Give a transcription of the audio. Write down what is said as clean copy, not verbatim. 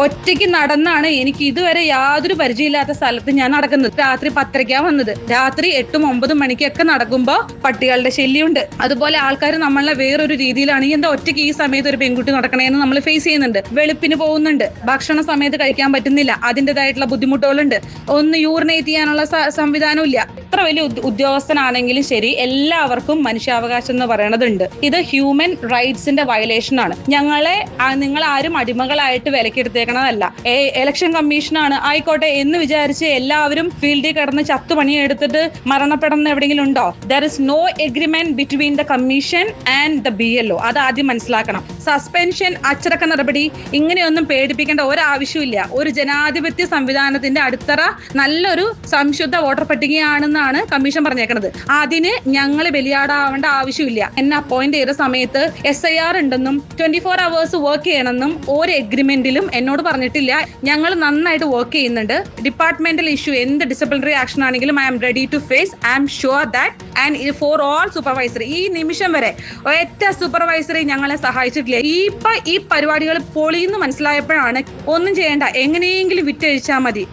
ഒറ്റയ്ക്ക് നടന്നാണ് എനിക്ക് ഇതുവരെ യാതൊരു പരിചയമില്ലാത്ത സ്ഥലത്ത് ഞാൻ നടക്കുന്നത്. രാത്രി 10:30 വന്നത്. രാത്രി 8-9 മണിക്കൊക്കെ നടക്കുമ്പോ പട്ടികളുടെ ശല്യമുണ്ട്. അതുപോലെ ആൾക്കാർ നമ്മളെ വേറൊരു രീതിയിലാണ് എന്താ ഒറ്റയ്ക്ക് ഈ സമയത്ത് ഒരു പെൺകുട്ടി നടക്കണേന്ന് നമ്മൾ ഫേസ് ചെയ്യുന്നുണ്ട്. വെളുപ്പിന് പോകുന്നുണ്ട്, ഭക്ഷണ സമയത്ത് കഴിക്കാൻ പറ്റുന്നില്ല, അതിൻ്റെതായിട്ടുള്ള ബുദ്ധിമുട്ടുകളുണ്ട്, ഒന്ന് യൂറിനേറ്റ് ചെയ്യാനുള്ള സംവിധാനം ഇല്ല. എത്ര വലിയ ഉദ്യോഗസ്ഥനാണെങ്കിലും ശരി, എല്ലാവർക്കും മനുഷ്യാവകാശം എന്ന് പറയണതുണ്ട്. ഇത് ഹ്യൂമൻ റൈറ്റ്സിന്റെ വയലേഷൻ ആണ്. നിങ്ങൾ ആരും അടിമകളായിട്ട് വിലക്കെടുത്തേക്കണതല്ല. ഇലക്ഷൻ കമ്മീഷനാണ് ആയിക്കോട്ടെ എന്ന് വിചാരിച്ച് എല്ലാവരും ഫീൽഡിൽ കിടന്ന് ചത്തുപണിയെടുത്തിട്ട് മരണപ്പെടുന്ന എവിടെയെങ്കിലും ഉണ്ടോ? There is no agreement between the commission and the BLO. അത് ആദ്യം മനസ്സിലാക്കണം. സസ്പെൻഷൻ, അച്ചടക്ക നടപടി, ഇങ്ങനെയൊന്നും പേടിപ്പിക്കേണ്ട ഒരാവശ്യമില്ല. ഒരു ജനാധിപത്യ സംവിധാനത്തിന്റെ അടിത്തറ നല്ലൊരു സംശുദ്ധ വോട്ടർ പട്ടികയാണെന്നാണ് കമ്മീഷൻ പറഞ്ഞേക്കുന്നത്. അതിന് ഞങ്ങൾ ബലിയാടാവേണ്ട ആവശ്യമില്ല. എന്നെ അപ്പോയിന്റ് ചെയ്ത സമയത്ത് SIR ഉണ്ടെന്നും 24 hours വർക്ക് ചെയ്യണമെന്നും ഒരു എഗ്രിമെന്റിലും എന്നോട് പറഞ്ഞിട്ടില്ല. ഞങ്ങൾ നന്നായിട്ട് വർക്ക് ചെയ്യുന്നുണ്ട്. ഡിപ്പാർട്ട്മെന്റൽ ഇഷ്യൂ എന്ത് ഡിസിപ്ലിനറി ആക്ഷൻ ആണെങ്കിലും I am ready to face. I am sure that and for all supervisory. ഈ നിമിഷം വരെ ഒറ്റ സൂപ്പർവൈസറി ഞങ്ങളെ സഹായിച്ചിട്ടില്ല. ഈ പരിപാടികൾ പൊളിയെന്ന് മനസ്സിലായപ്പോഴാണ് ഒന്നും ചെയ്യേണ്ട, എങ്ങനെയെങ്കിലും വിറ്റഴിച്ചാൽ മതി,